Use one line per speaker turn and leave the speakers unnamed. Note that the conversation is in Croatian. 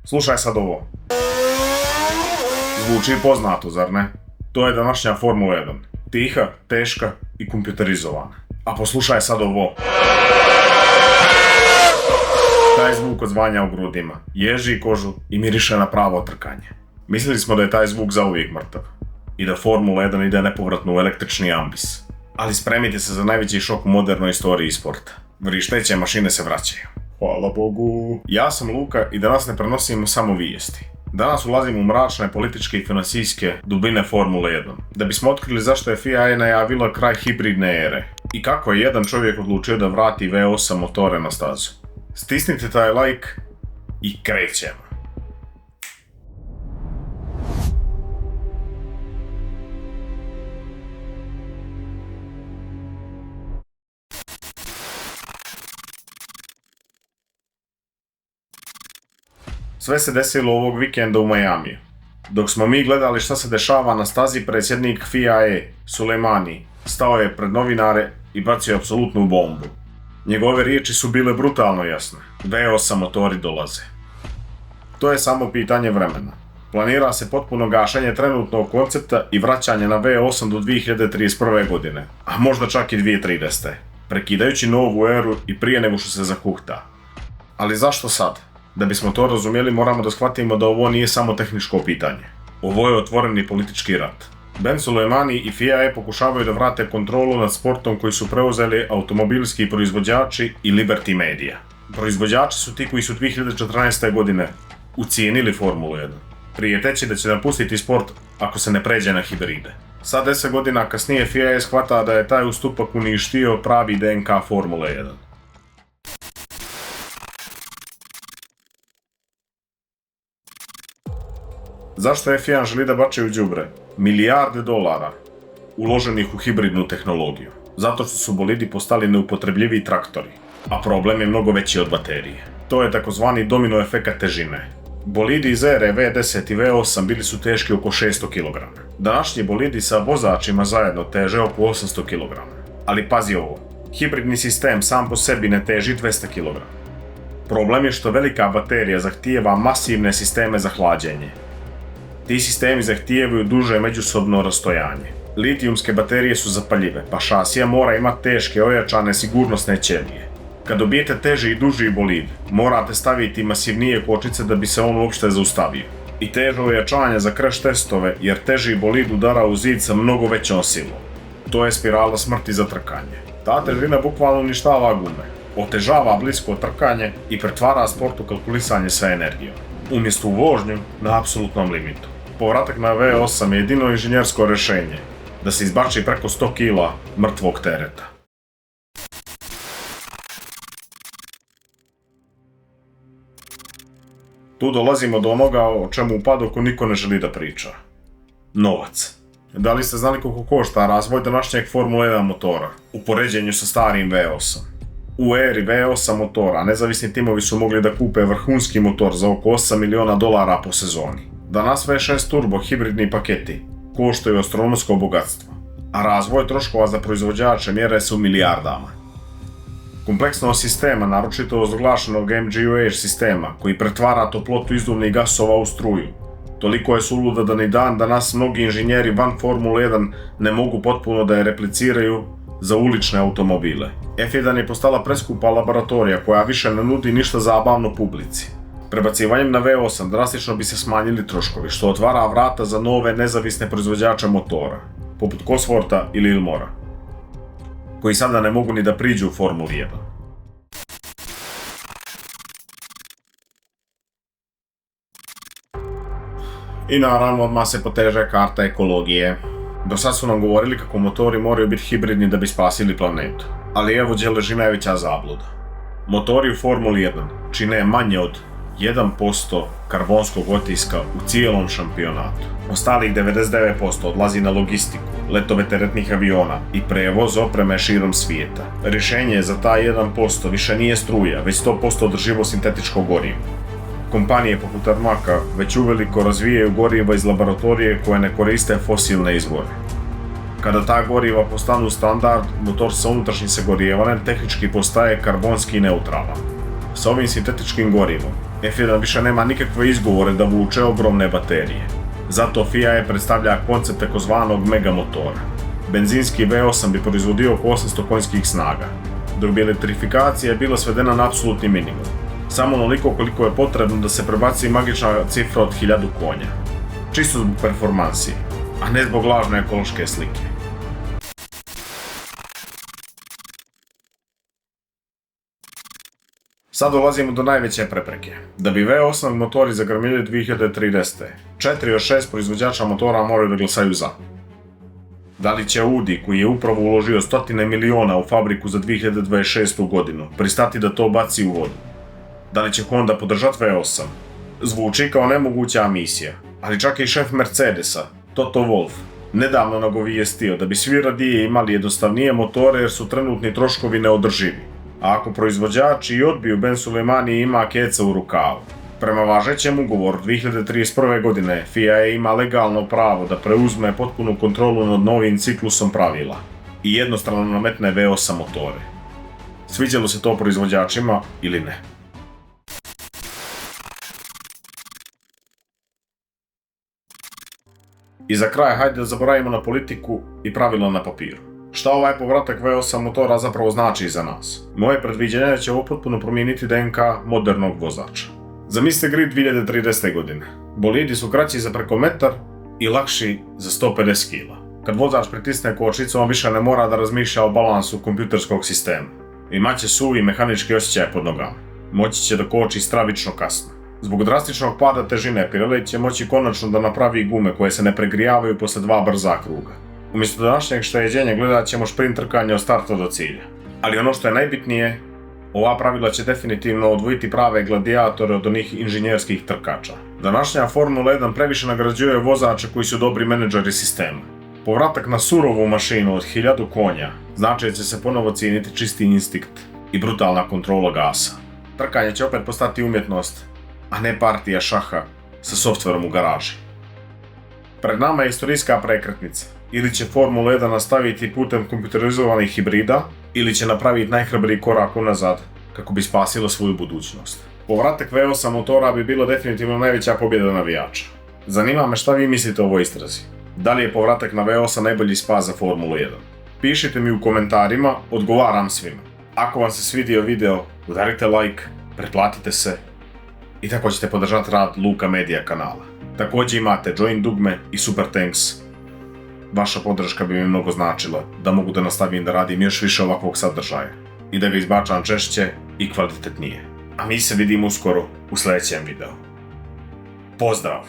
Slušaj sad ovo. Zvuči poznato, zar ne? To je današnja Formula 1. Tiha, teška i kompjuterizovana. A poslušaj sad ovo. Taj zvuk odzvanja u grudima, ježi kožu i miriše na pravo trkanje. Mislili smo da je taj zvuk zauvijek mrtav i da Formula 1 ide nepovratno u električni ambis. Ali spremite se za najveći šok u modernoj istoriji sporta. Vrišteće mašine se vraćaju. Hvala Bogu. Ja sam Luka i danas ne prenosimo samo vijesti. Danas ulazimo u mračne političke i financijske dubine Formule 1, da bismo otkrili zašto je FIA najavila kraj hibridne ere i kako je jedan čovjek odlučio da vrati V8 motore na stazu. Stisnite taj like i krećemo. Sve se desilo ovog vikenda u Majamiju. Dok smo mi gledali šta se dešava na stazi, predsjednik FIA Soleimani stao je pred novinare i bacio apsolutnu bombu. Njegove riječi su bile brutalno jasne. V8 motori dolaze. To je samo pitanje vremena. Planira se potpuno gašenje trenutnog koncepta i vraćanje na V8 do 2031. godine, a možda čak i 2030. Prekidajući novu eru i prije nego što se zakuhta. Ali zašto sad? Da bismo to razumjeli, moramo da shvatimo da ovo nije samo tehničko pitanje. Ovo je otvoreni politički rat. Ben Soleimani i FIA pokušavaju da vrate kontrolu nad sportom koji su preuzeli automobilski proizvođači i Liberty Media. Proizvođači su ti koji su 2014. godine ucijenili Formulu 1, prijeteći da će napustiti sport ako se ne pređe na hibride. Sad 10 godina kasnije FIA shvata da je taj ustupak uništio pravi DNK Formule 1. Zašto F1 želi da bacaju đubre milijarde dolara uloženih u hibridnu tehnologiju? Zato što su bolidi postali neupotrebljivi traktori, a problem je mnogo veći od baterije. To je takozvani domino efekat težine. Bolidi iz ere V10 i V8 bili su teški oko 600 kg. Današnji bolidi sa vozačima zajedno teže oko 800 kg. Ali pazi ovo, hibridni sistem sam po sebi ne teži 200 kg. Problem je što velika baterija zahtijeva masivne sisteme za hlađenje. Ti sistemi zahtijevaju duže međusobno rastojanje. Litijumske baterije su zapaljive, pa šasija mora imati teške ojačane sigurnosne ćelije. Kad dobijete teži i duži bolid, morate staviti masivnije kočnice da bi se on uopšte zaustavio. I teže ojačanje za crash testove, jer teži bolid udara u zid sa mnogo većom silom. To je spirala smrti za trkanje. Ta težina bukvalno uništava gume, otežava blisko trkanje i pretvara sport u kalkulisanje sve energijom, umjesto u vožnju na apsolutnom limitu. Povratak na V8 je jedino inženjersko rješenje, da se izbači preko 100 kg mrtvog tereta. Tu dolazimo do onoga o čemu u padoku niko ne želi da priča. Novac. Da li ste znali koliko košta razvoj današnjeg Formula 1 motora u poređenju sa starim V8? U eri V8 motora nezavisni timovi su mogli da kupe vrhunski motor za oko 8 miliona dolara po sezoni. Danas V6 turbo hibridni paketi koštaju astronomsko bogatstvo, a razvoj troškova za proizvođače mjere se u milijardama. Kompleksnost sistema, naročito ozglašenog MGUH sistema, koji pretvara toplotu izduvnih gasova u struju, toliko je suluda da ni dan danas mnogi inženjeri van Formule 1 ne mogu potpuno da je repliciraju za ulične automobile. F1 je postala preskupa laboratorija koja više ne nudi ništa zabavno publici. Prebacivanjem na V8 drastično bi se smanjili troškovi, što otvara vrata za nove nezavisne proizvođače motora, poput Coswortha ili Ilmora, koji sada ne mogu ni da priđu u Formuli 1. I naravno odmah se poteže karta ekologije. Do sad su nam govorili kako motori moraju biti hibridni da bi spasili planetu, ali evo gdje leži najveća zabluda. Motori u Formuli 1 čine manje od 1% karbonskog otiska u cijelom šampionatu. Ostalih 99% odlazi na logistiku, letove teretnih aviona i prevoz opreme širom svijeta. Rješenje za taj 1% više nije struja, već 100% održivo sintetičko gorivo. Kompanije poput Armaka već uveliko razvijaju goriva iz laboratorije koje ne koriste fosilne izvore. Kada ta goriva postanu standard, motor sa unutrašnjim sagorijevanjem tehnički postaje karbonski neutralan. Sa ovim sintetičkim gorivom F1 više nema nikakve izgovore da vuče ogromne baterije. Zato FIA predstavlja koncept takozvanog megamotora. Benzinski V8 bi proizvodio oko 800 konjskih snaga, dok bi elektrifikacija bila svedena na apsolutni minimum. Samo onoliko koliko je potrebno da se prebaci magična cifra od 1000 konja. Čisto zbog performansi, a ne zbog lažne ekološke slike. Sad dolazimo do najveće prepreke. Da bi V8 motori zagrmili 2030. 4 od 6 proizvođača motora moraju da glasaju za. Da li će Audi, koji je upravo uložio stotine miliona u fabriku za 2026. godinu, pristati da to baci u vodu? Da li će Honda podržati V8? Zvuči kao nemoguća misija, ali čak i šef Mercedesa, Toto Wolff, nedavno nagovijestio da bi svi radije imali jednostavnije motore jer su trenutni troškovi neodrživi. A ako proizvođači i odbiju, Ben Suleimani ima keca u rukavu. Prema važećem ugovoru 2031. godine FIA ima legalno pravo da preuzme potpunu kontrolu nad novim ciklusom pravila i jednostrano nametne V8 motore. Sviđalo se to proizvođačima ili ne? I za kraj, hajde da zaboravimo na politiku i pravila na papiru. Šta ovaj povratak V8 motora zapravo znači za nas? Moje predviđenje će ovo potpuno promijeniti DNK modernog vozača. Zamislite grid 2030. godine. Bolidi su kraći za preko metar i lakši za 150 kg. Kad vozač pritisne kočnicu, on više ne mora da razmišlja o balansu kompjuterskog sistema. Imaće suvi mehanički osjećaj pod nogama. Moći će da koči stravično kasno. Zbog drastičnog pada težine, Pirelli će moći konačno da napravi gume koje se ne pregrijavaju posle 2 brza kruga. Umjesto današnjeg šteđenja gledat ćemo šprint trkanja od starta do cilja. Ali ono što je najbitnije, ova pravila će definitivno odvojiti prave gladiatore od onih inženjerskih trkača. Današnja Formula 1 previše nagrađuje vozače koji su dobri menadžeri sistema. Povratak na surovu mašinu od 1000 konja znači da će se ponovo cijeniti čisti instinkt i brutalna kontrola gasa. Trkanje će opet postati umjetnost, a ne partija šaha sa softverom u garaži. Pred nama je istorijska prekretnica. Ili će Formula 1 nastaviti putem kompjuterizovanih hibrida, ili će napraviti najhrabriji korak unazad kako bi spasilo svoju budućnost. Povratak V8 motora bi bilo definitivno najveća pobjeda navijača. Zanima me šta vi mislite o ovoj istrazi. Da li je povratak na V8 najbolji spas za Formulu 1? Pišite mi u komentarima, odgovaram svima. Ako vam se svidio video, udarite like, pretplatite se i tako ćete podržati rad Luka Media kanala. Također imate join dugme i super thanks. Vaša podrška bi mi mnogo značila da mogu da nastavim da radim još više ovakvog sadržaja i da ga izbačam češće i kvalitetnije. A mi se vidimo uskoro u sljedećem videu. Pozdrav!